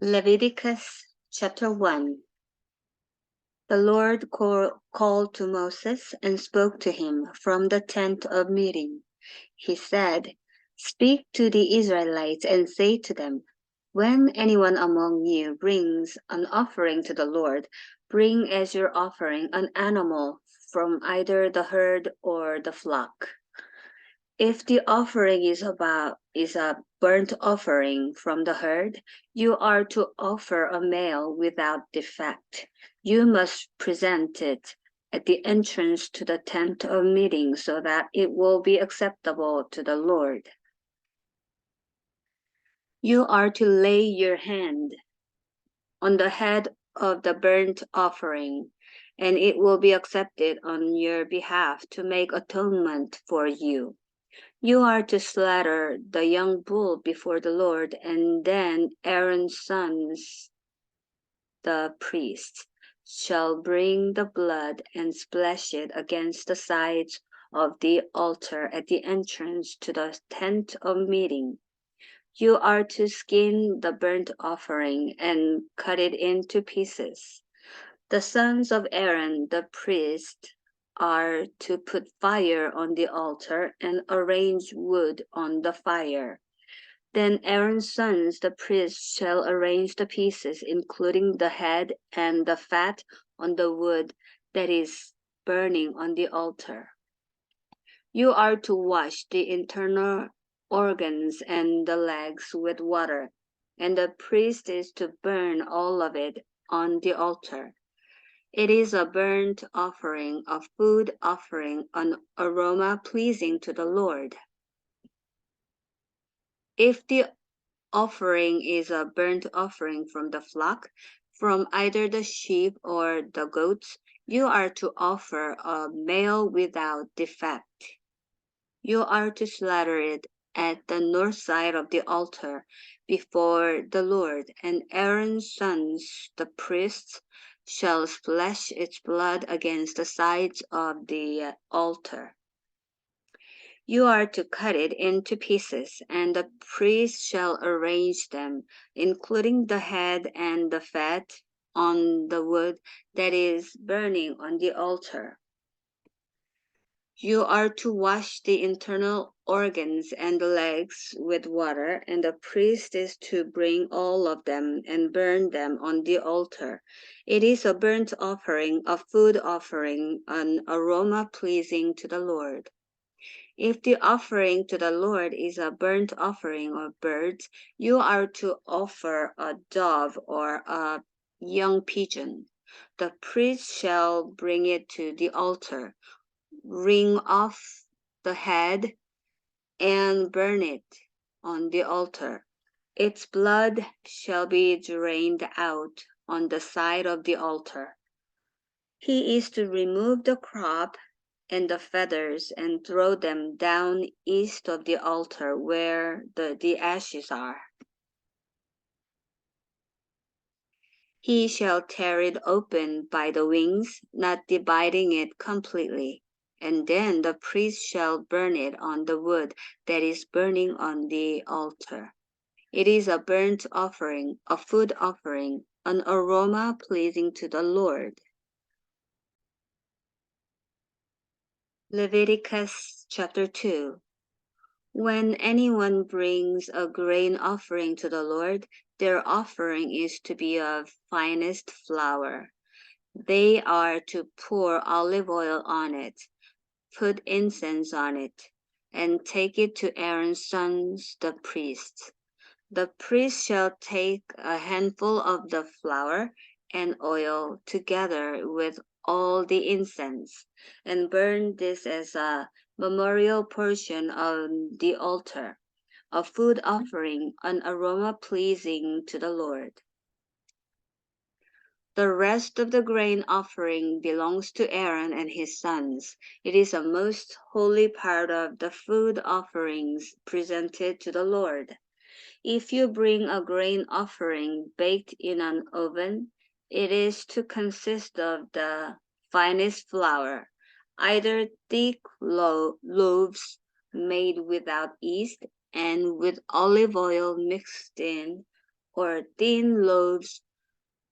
Leviticus chapter 1. The Lord called to Moses and spoke to him from the tent of meeting. He said, "Speak to the Israelites and say to them, when anyone among you brings an offering to the Lord, bring as your offering an animal from either the herd or the flock. If the offering is a burnt offering from the herd, you are to offer a male without defect. You must present it at the entrance to the tent of meeting so that it will be acceptable to the Lord. You are to lay your hand on the head of the burnt offering, and it will be accepted on your behalf to make atonement for you. You are to slaughter the young bull before the Lord, and then Aaron's sons, the priests, shall bring the blood and splash it against the sides of the altar at the entrance to the tent of meeting. You are to skin the burnt offering and cut it into pieces. The sons of Aaron, the priest, are to put fire on the altar and arrange wood on the fire. Then Aaron's sons, the priests, shall arrange the pieces, including the head and the fat, on the wood that is burning on the altar. You are to wash the internal organs and the legs with water, and the priest is to burn all of it on the altar. It is a burnt offering, a food offering, an aroma pleasing to the Lord. If the offering is a burnt offering from the flock, from either the sheep or the goats, you are to offer a male without defect. You are to slaughter it at the north side of the altar before the Lord, and Aaron's sons, the priests, shall splash its blood against the sides of the altar. You are to cut it into pieces, and the priest shall arrange them, including the head and the fat, on the wood that is burning on the altar. You are to wash the internal organs and the legs with water, and the priest is to bring all of them and burn them on the altar. It is a burnt offering, a food offering, an aroma pleasing to the Lord. If the offering to the Lord is a burnt offering of birds, you are to offer a dove or a young pigeon. The priest shall bring it to the altar, wring off the head, and burn it on the altar. Its blood shall be drained out on the side of the altar. He is to remove the crop and the feathers and throw them down east of the altar where the ashes are. He shall tear it open by the wings, not dividing it completely, and then the priest shall burn it on the wood that is burning on the altar. It is a burnt offering, a food offering, an aroma pleasing to the Lord. Leviticus chapter 2. When anyone brings a grain offering to the Lord, their offering is to be of finest flour. They are to pour olive oil on it, put incense on it, and take it to Aaron's sons, the priests. The priest shall take a handful of the flour and oil together with all the incense, and burn this as a memorial portion on the altar, a food offering, an aroma pleasing to the Lord. The rest of the grain offering belongs to Aaron and his sons. It is a most holy part of the food offerings presented to the Lord. If you bring a grain offering baked in an oven, it is to consist of the finest flour, either thick loaves made without yeast and with olive oil mixed in, or thin loaves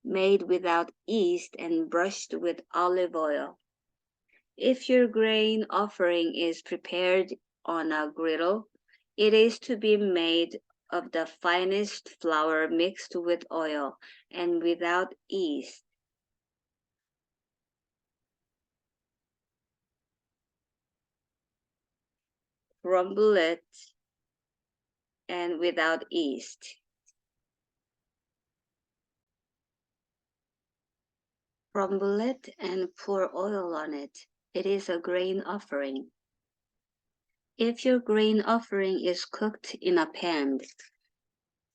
made without yeast and brushed with olive oil. If your grain offering is prepared on a griddle, it is to be made of the finest flour mixed with oil and without yeast. Crumble it and without yeast. Crumble it and pour oil on it. It is a grain offering. If your grain offering is cooked in a pan,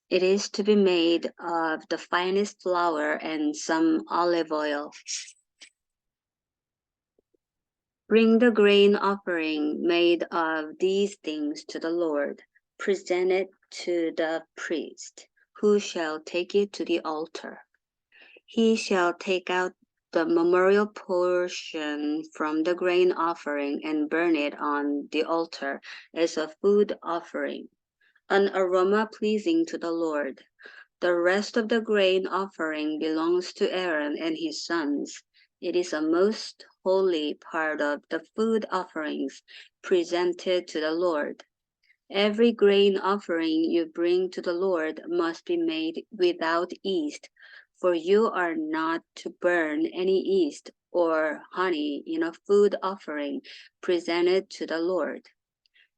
it is to be made of the finest flour and some olive oil. Bring the grain offering made of these things to the Lord. Present it to the priest, who shall take it to the altar. He shall take out the memorial portion from the grain offering and burn it on the altar as a food offering, an aroma pleasing to the Lord. The rest of the grain offering belongs to Aaron and his sons. It is a most holy part of the food offerings presented to the Lord. Every grain offering you bring to the Lord must be made without yeast, for you are not to burn any yeast or honey in a food offering presented to the Lord.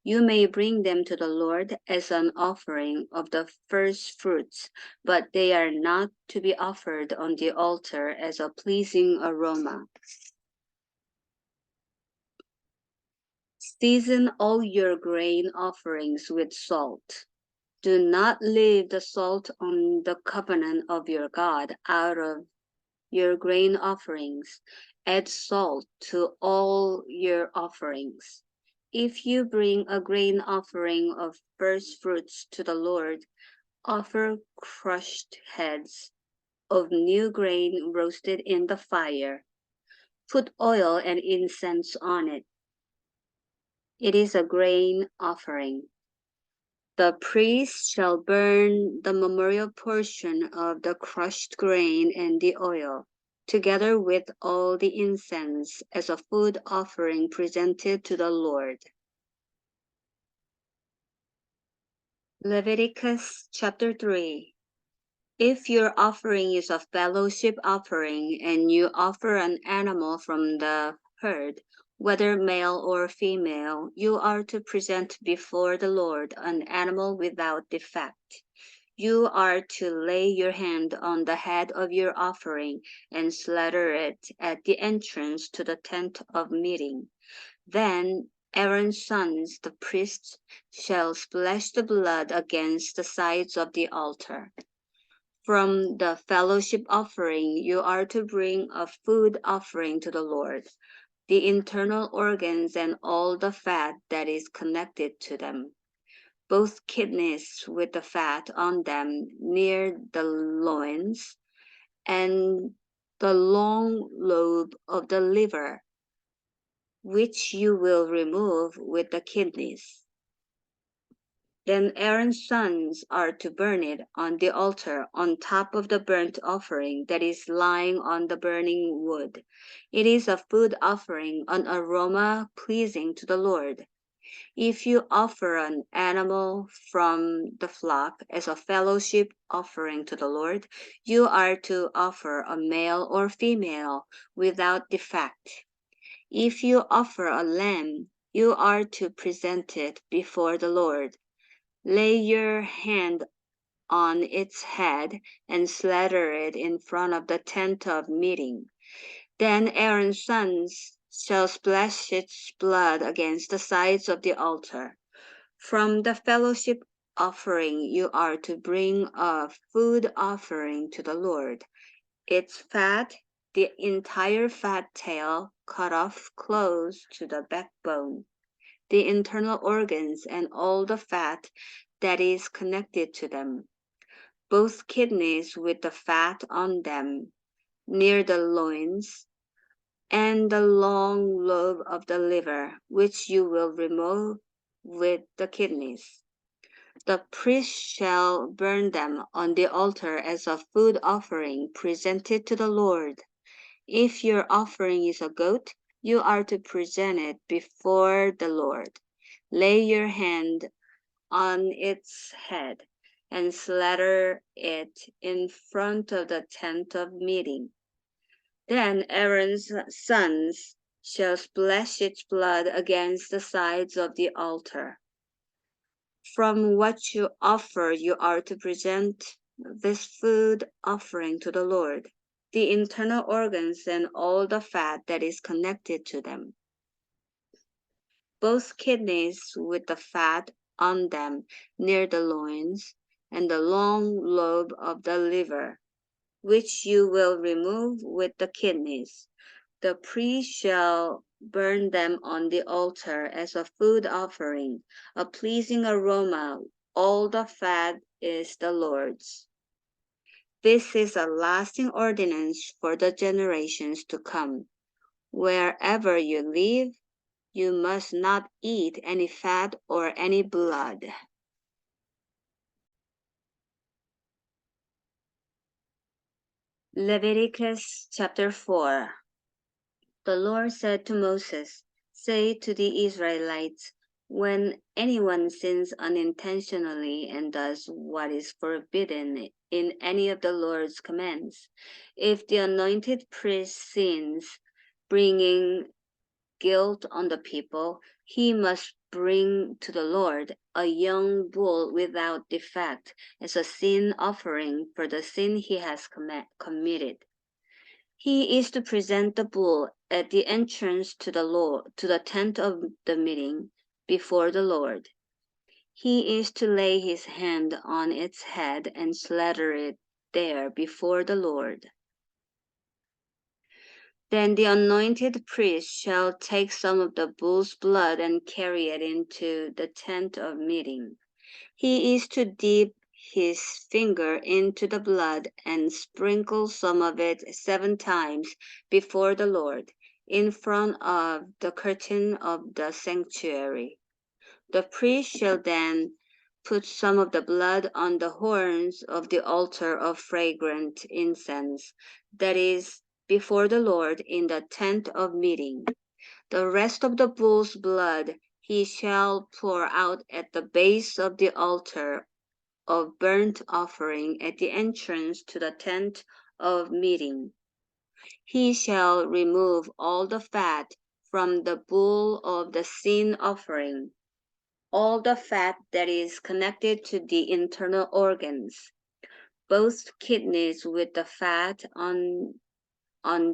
You may bring them to the Lord as an offering of the first fruits, but they are not to be offered on the altar as a pleasing aroma. Season all your grain offerings with salt. Do not leave the salt on the covenant of your God out of your grain offerings. Add salt to all your offerings. If you bring a grain offering of first fruits to the Lord, offer crushed heads of new grain roasted in the fire. Put oil and incense on it. It is a grain offering. The priest shall burn the memorial portion of the crushed grain and the oil, together with all the incense, as a food offering presented to the Lord. Leviticus chapter 3. If your offering is a fellowship offering and you offer an animal from the herd, whether male or female, you are to present before the Lord an animal without defect. You are to lay your hand on the head of your offering and slaughter it at the entrance to the tent of meeting. Then Aaron's sons, the priests, shall splash the blood against the sides of the altar. From the fellowship offering, you are to bring a food offering to the Lord, the internal organs and all the fat that is connected to them, both kidneys with the fat on them near the loins, and the long lobe of the liver, which you will remove with the kidneys. Then Aaron's sons are to burn it on the altar on top of the burnt offering that is lying on the burning wood. It is a food offering, an aroma pleasing to the Lord. If you offer an animal from the flock as a fellowship offering to the Lord, you are to offer a male or female without defect. If you offer a lamb, you are to present it before the Lord. Lay your hand on its head and slaughter it in front of the tent of meeting. Then Aaron's sons shall splash its blood against the sides of the altar. From the fellowship offering you are to bring a food offering to the Lord. Its fat, the entire fat tail, cut off close to the backbone, the internal organs and all the fat that is connected to them, both kidneys with the fat on them near the loins, and the long lobe of the liver, which you will remove with the kidneys. The priest shall burn them on the altar as a food offering presented to the Lord. If your offering is a goat, you are to present it before the Lord. Lay your hand on its head and slaughter it in front of the tent of meeting. Then Aaron's sons shall splash its blood against the sides of the altar. From what you offer, you are to present this food offering to the Lord, the internal organs and all the fat that is connected to them, both kidneys with the fat on them near the loins, and the long lobe of the liver, which you will remove with the kidneys. The priest shall burn them on the altar as a food offering, a pleasing aroma. All the fat is the Lord's. This is a lasting ordinance for the generations to come. Wherever you live, you must not eat any fat or any blood. Leviticus chapter 4. The Lord said to Moses, "Say to the Israelites, when anyone sins unintentionally and does what is forbidden in any of the Lord's commands, if the anointed priest sins, bringing guilt on the people, he must bring to the Lord a young bull without defect as a sin offering for the sin he has committed. He is to present the bull at the entrance to the tent of the meeting before the Lord. He is to lay his hand on its head and slaughter it there before the Lord. Then the anointed priest shall take some of the bull's blood and carry it into the tent of meeting. He is to dip his finger into the blood and sprinkle some of it 7 times before the Lord, in front of the curtain of the sanctuary. The priest shall then put some of the blood on the horns of the altar of fragrant incense, that is, before the Lord in the tent of meeting. The rest of the bull's blood he shall pour out at the base of the altar of burnt offering at the entrance to the tent of meeting. He shall remove all the fat from the bull of the sin offering, all the fat that is connected to the internal organs, both kidneys with the fat on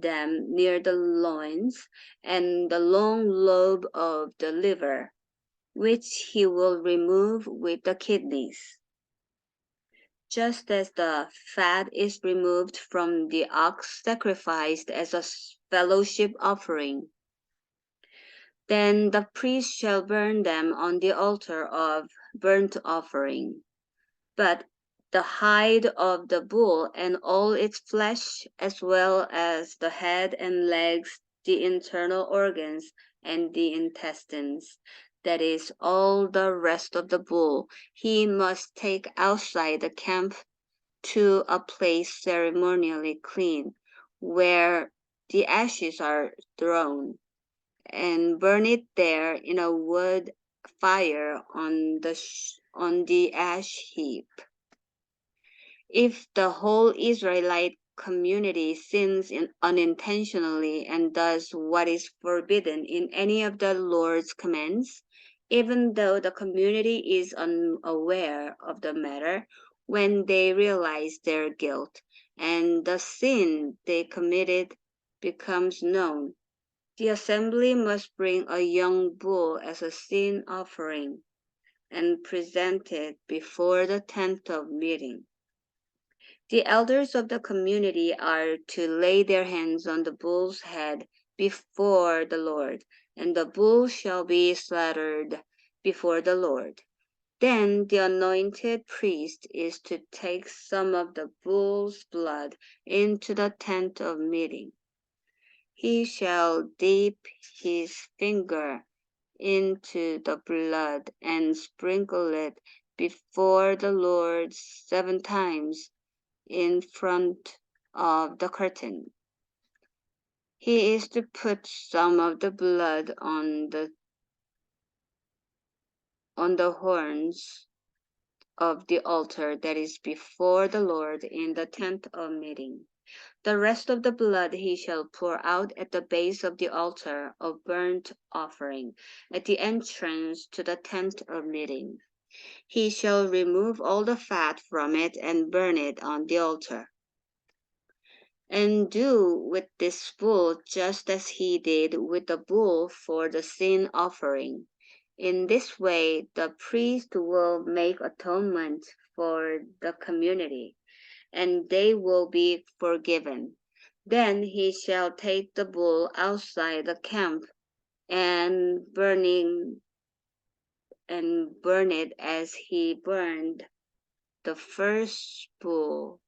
them near the loins, and the long lobe of the liver, which he will remove with the kidneys. Just as the fat is removed from the ox sacrificed as a fellowship offering, then the priest shall burn them on the altar of burnt offering. But the hide of the bull and all its flesh, as well as the head and legs, the internal organs, and the intestines, that is, all the rest of the bull, he must take outside the camp to a place ceremonially clean, where the ashes are thrown, and burn it there in a wood fire on the ash heap. If the whole Israelite community sins unintentionally and does what is forbidden in any of the Lord's commands, even though the community is unaware of the matter, when they realize their guilt and the sin they committed becomes known, the assembly must bring a young bull as a sin offering and present it before the tent of meeting. The elders of the community are to lay their hands on the bull's head before the Lord, and the bull shall be slaughtered before the Lord. Then the anointed priest is to take some of the bull's blood into the tent of meeting. He shall dip his finger into the blood and sprinkle it before the Lord 7 times in front of the curtain. He is to put some of the blood on the horns of the altar that is before the Lord in the tent of meeting. The rest of the blood he shall pour out at the base of the altar of burnt offering, at the entrance to the tent of meeting. He shall remove all the fat from it and burn it on the altar. And do with this bull just as he did with the bull for the sin offering. In this way, the priest will make atonement for the community, and they will be forgiven. Then he shall take the bull outside the camp and burn it as he burned the first bull.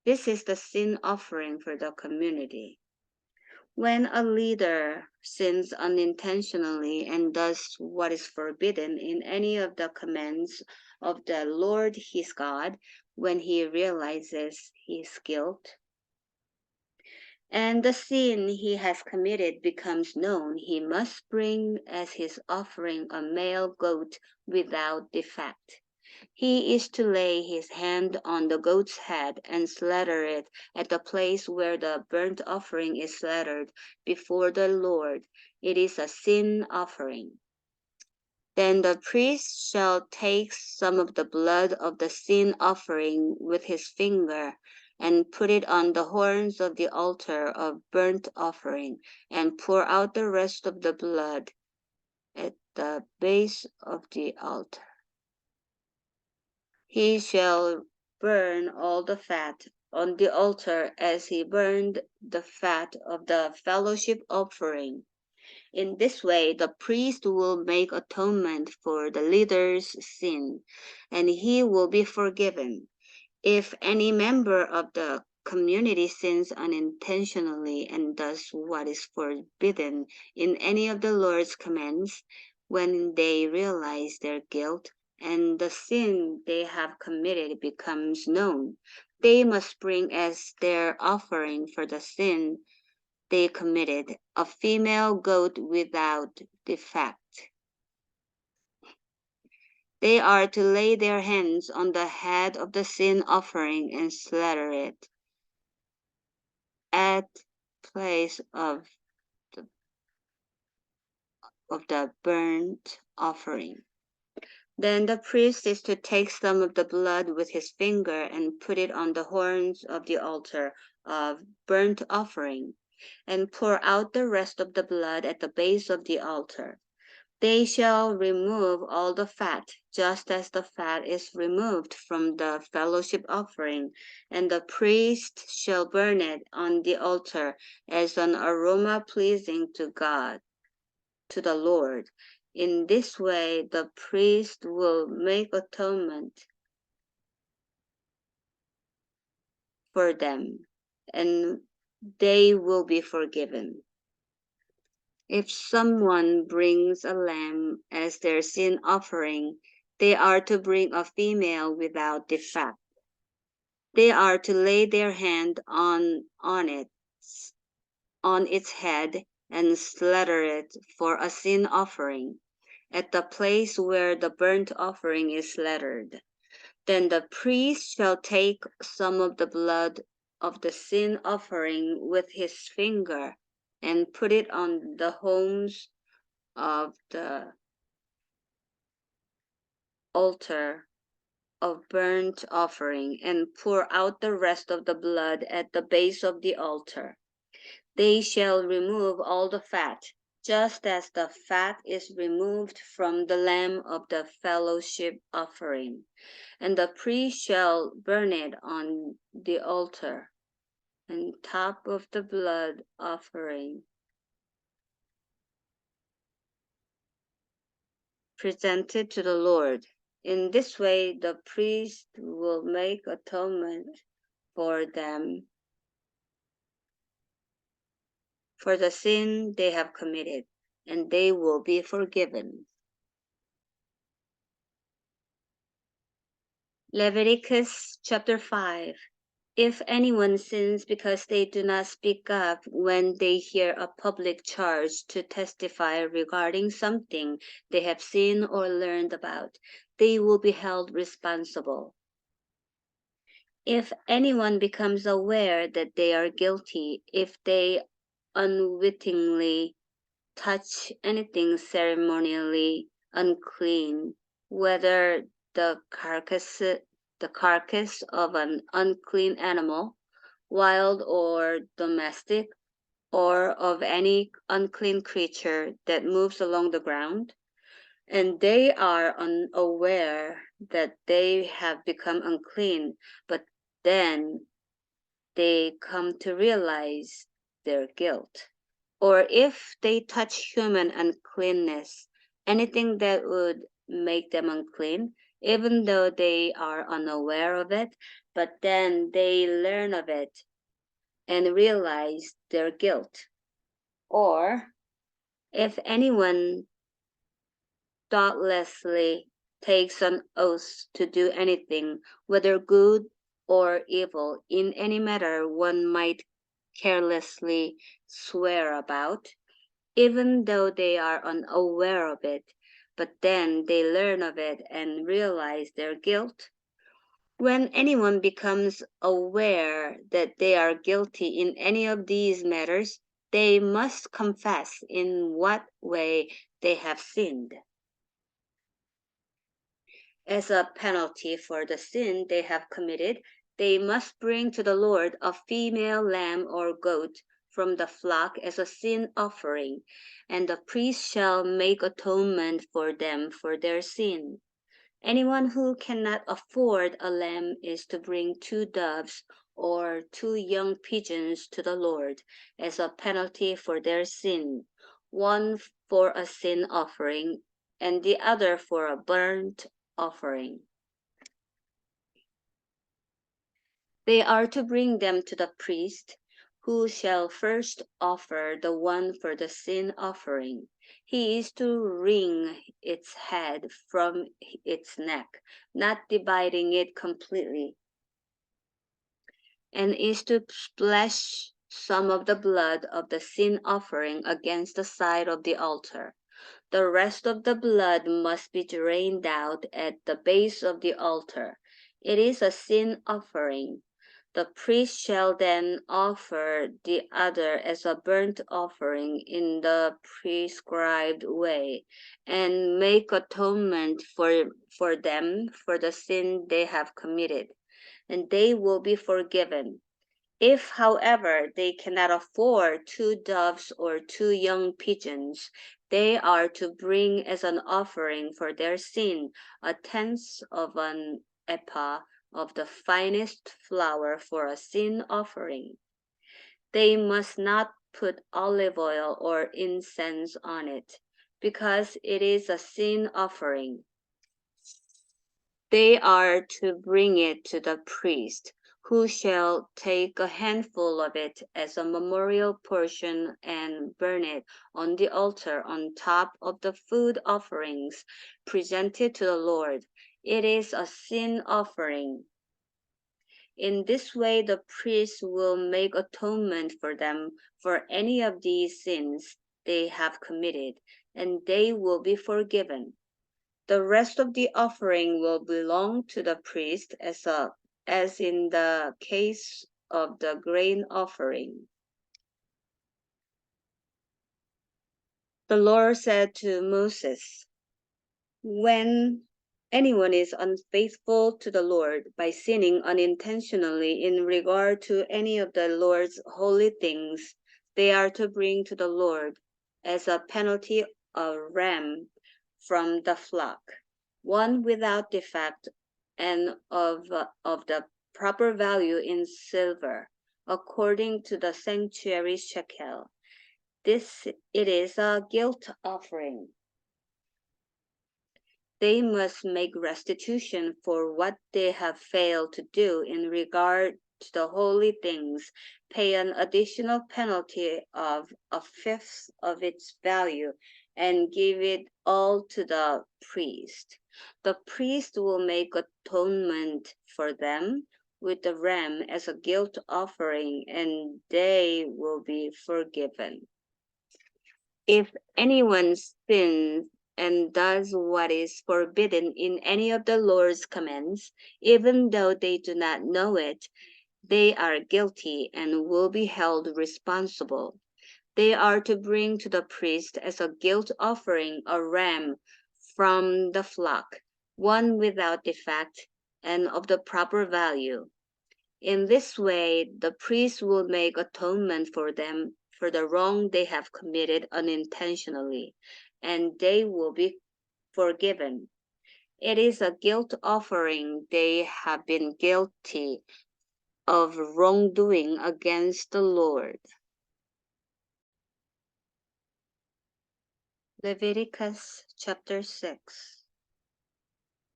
This is the sin offering for the community. When a leader sins unintentionally and does what is forbidden in any of the commands of the Lord his God, when he realizes his guilt, and the sin he has committed becomes known, he must bring as his offering a male goat without defect. He is to lay his hand on the goat's head and slaughter it at the place where the burnt offering is slaughtered before the Lord. It is a sin offering. Then the priest shall take some of the blood of the sin offering with his finger and put it on the horns of the altar of burnt offering, and pour out the rest of the blood at the base of the altar. He shall burn all the fat on the altar as he burned the fat of the fellowship offering. In this way, the priest will make atonement for the leader's sin, and he will be forgiven. If any member of the community sins unintentionally and does what is forbidden in any of the Lord's commands, when they realize their guilt and the sin they have committed becomes known, they must bring as their offering for the sin they committed a female goat without defect. They are to lay their hands on the head of the sin offering and slaughter it at place the burnt offering. Then the priest is to take some of the blood with his finger and put it on the horns of the altar of burnt offering, and pour out the rest of the blood at the base of the altar. They shall remove all the fat, just as the fat is removed from the fellowship offering, and the priest shall burn it on the altar as an aroma pleasing to God, to the Lord. In this way, the priest will make atonement for them, and they will be forgiven. If someone brings a lamb as their sin offering, they are to bring a female without defect. They are to lay their hand on its head and slaughter it for a sin offering at the place where the burnt offering is slaughtered. Then the priest shall take some of the blood of the sin offering with his finger and put it on the horns of the altar of burnt offering and pour out the rest of the blood at the base of the altar. They shall remove all the fat, just as the fat is removed from the lamb of the fellowship offering, and the priest shall burn it on the altar on top of the blood offering presented to the Lord. In this way, the priest will make atonement for them for the sin they have committed, and they will be forgiven. Leviticus chapter 5. If anyone sins because they do not speak up when they hear a public charge to testify regarding something they have seen or learned about, they will be held responsible. If anyone becomes aware that they are guilty, if they unwittingly touch anything ceremonially unclean, whether the carcass of an unclean animal, wild or domestic, or of any unclean creature that moves along the ground, and they are unaware that they have become unclean, but then they come to realize their guilt. Or if they touch human uncleanness, anything that would make them unclean, even though they are unaware of it, but then they learn of it and realize their guilt. Or if anyone thoughtlessly takes an oath to do anything, whether good or evil, in any matter one might carelessly swear about, even though they are unaware of it, but then they learn of it and realize their guilt. When anyone becomes aware that they are guilty in any of these matters, they must confess in what way they have sinned. As a penalty for the sin they have committed, they must bring to the Lord a female lamb or goat from the flock as a sin offering, and the priest shall make atonement for them for their sin. Anyone who cannot afford a lamb is to bring 2 doves or 2 young pigeons to the Lord as a penalty for their sin, one for a sin offering and the other for a burnt offering. They are to bring them to the priest, who shall first offer the one for the sin offering. He is to wring its head from its neck, not dividing it completely, and is to splash some of the blood of the sin offering against the side of the altar. The rest of the blood must be drained out at the base of the altar. It is a sin offering. The priest shall then offer the other as a burnt offering in the prescribed way, and make atonement for them for the sin they have committed, and they will be forgiven. If, however, they cannot afford 2 doves or 2 young pigeons, they are to bring as an offering for their sin a tenth of an ephah of the finest flour for a sin offering. They must not put olive oil or incense on it, because it is a sin offering. They are to bring it to the priest, who shall take a handful of it as a memorial portion and burn it on the altar on top of the food offerings presented to the Lord. It is a sin offering. In this way, the priest will make atonement for them for any of these sins they have committed, and they will be forgiven. The rest of the offering will belong to the priest as in the case of the grain offering. The Lord said to Moses, when anyone is unfaithful to the Lord by sinning unintentionally in regard to any of the Lord's holy things, they are to bring to the Lord as a penalty a ram from the flock, one without defect and of the proper value in silver, according to the sanctuary shekel. This it is a guilt offering. They must make restitution for what they have failed to do in regard to the holy things, pay an additional penalty of a fifth of its value, and give it all to the priest. The priest will make atonement for them with the ram as a guilt offering, and they will be forgiven. If anyone sins and does what is forbidden in any of the Lord's commands, even though they do not know it, they are guilty and will be held responsible. They are to bring to the priest as a guilt offering a ram from the flock, one without defect and of the proper value. In this way, the priest will make atonement for them for the wrong they have committed unintentionally, and they will be forgiven. It is a guilt offering they have been guilty of wrongdoing against the Lord. Leviticus chapter 6.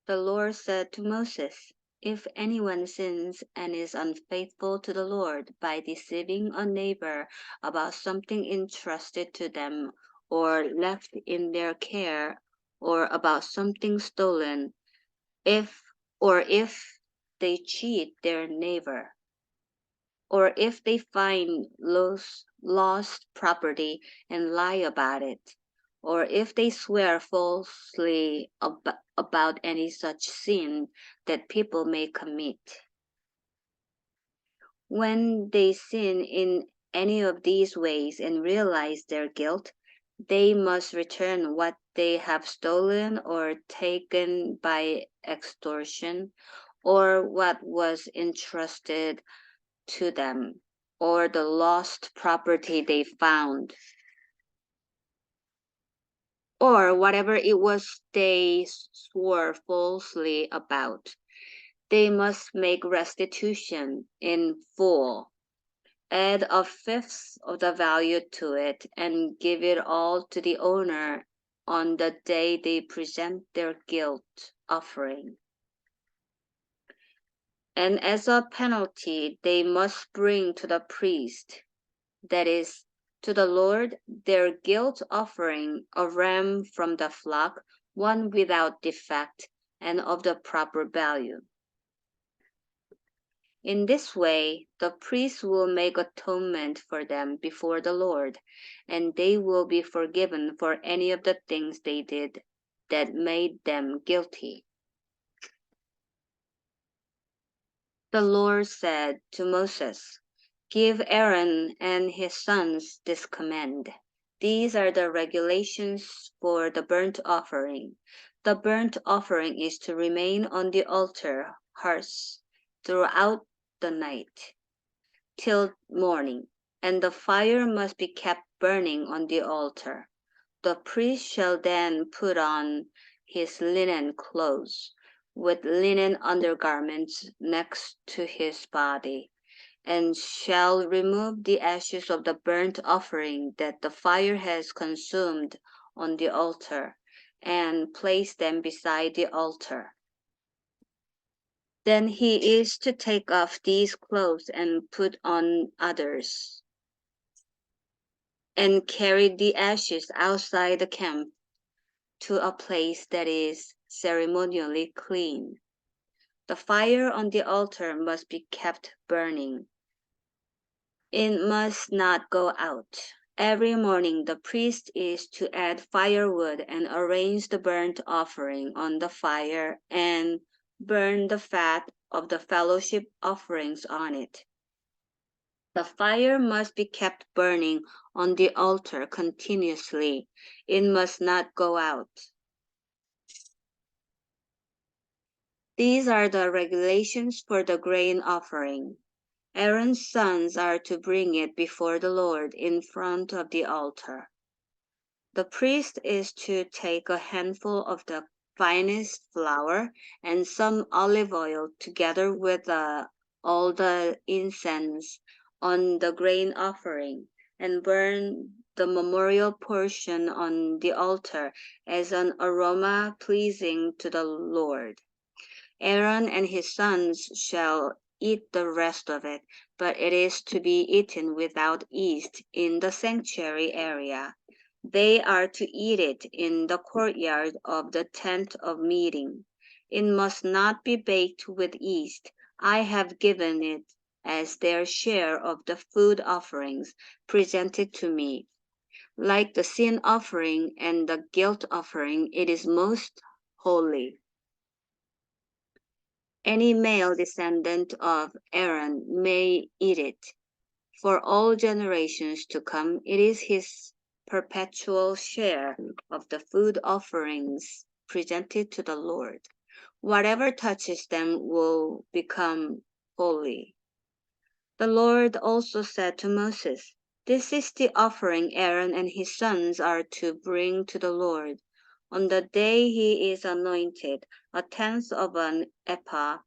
The Lord said to Moses, "If anyone sins and is unfaithful to the Lord by deceiving a neighbor about something entrusted to them or left in their care, or about something stolen, if if they cheat their neighbor, or if they find lost property and lie about it, or if they swear falsely about any such sin that people may commit. When they sin in any of these ways and realize their guilt, they must return what they have stolen or taken by extortion, or what was entrusted to them, or the lost property they found, or whatever it was they swore falsely about. They must make restitution in full, add a fifth of the value to it, and give it all to the owner on the day they present their guilt offering. And as a penalty, they must bring to the priest, that is, to the Lord, their guilt offering, a ram from the flock, one without defect and of the proper value. In this way, the priest will make atonement for them before the Lord, and they will be forgiven for any of the things they did that made them guilty. The Lord said to Moses, "Give Aaron and his sons this command. These are the regulations for the burnt offering. The burnt offering is to remain on the altar hearth throughout the night till morning, and the fire must be kept burning on the altar. The priest shall then put on his linen clothes, with linen undergarments next to his body, and shall remove the ashes of the burnt offering that the fire has consumed on the altar, and place them beside the altar. Then he is to take off these clothes and put on others, and carry the ashes outside the camp to a place that is ceremonially clean. The fire on the altar must be kept burning. It must not go out. Every morning the priest is to add firewood and arrange the burnt offering on the fire and burn the fat of the fellowship offerings on it. The fire must be kept burning on the altar continuously. It must not go out. These are the regulations for the grain offering. Aaron's sons are to bring it before the Lord in front of the altar. The priest is to take a handful of the finest flour and some olive oil together with all the incense on the grain offering, and burn the memorial portion on the altar as an aroma pleasing to the Lord. Aaron and his sons shall eat the rest of it, but it is to be eaten without yeast in the sanctuary area. They are to eat it in the courtyard of the tent of meeting. It must not be baked with yeast. I have given it as their share of the food offerings presented to me. Like the sin offering and the guilt offering, it is most holy. Any male descendant of Aaron may eat it. For all generations to come, it is his perpetual share of the food offerings presented to the Lord. Whatever touches them will become holy. The Lord also said to Moses, "This is the offering Aaron and his sons are to bring to the Lord. On the day he is anointed, a tenth of an ephah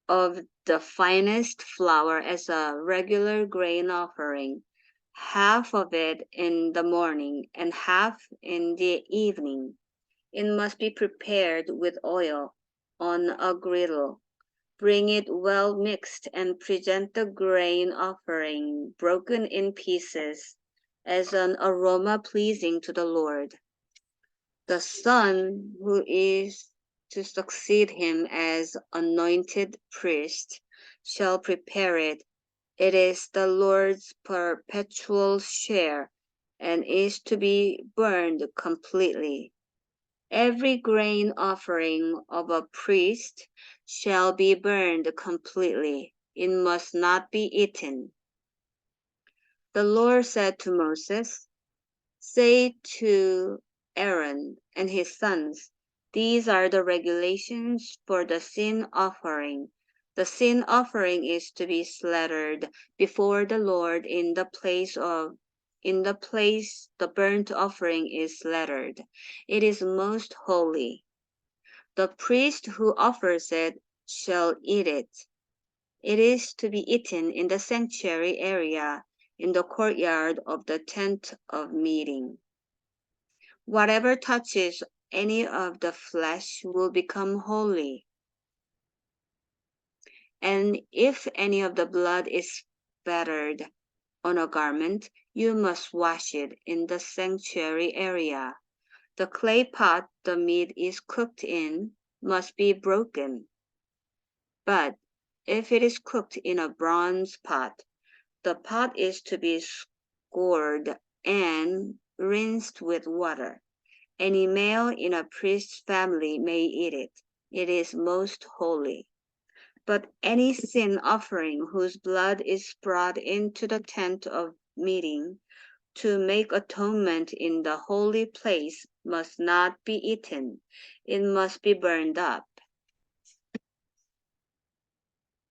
of the finest flour as a regular grain offering, half of it in the morning and half in the evening. It must be prepared with oil on a griddle. Bring it well mixed and present the grain offering broken in pieces as an aroma pleasing to the Lord. The son who is to succeed him as anointed priest shall prepare it. It is the Lord's perpetual share and is to be burned completely. Every grain offering of a priest shall be burned completely. It must not be eaten. The Lord said to Moses, "Say to Aaron and his sons, these are the regulations for the sin offering. The sin offering is to be slaughtered before the Lord in the place the burnt offering is slaughtered. It is most holy. The priest who offers it shall eat it. It is to be eaten in the sanctuary area in the courtyard of the tent of meeting. Whatever touches any of the flesh will become holy. And if any of the blood is spattered on a garment, you must wash it in the sanctuary area. The clay pot the meat is cooked in must be broken. But if it is cooked in a bronze pot, the pot is to be scoured and rinsed with water. Any male in a priest's family may eat it. It is most holy. But any sin offering whose blood is brought into the tent of meeting to make atonement in the holy place must not be eaten. It must be burned up.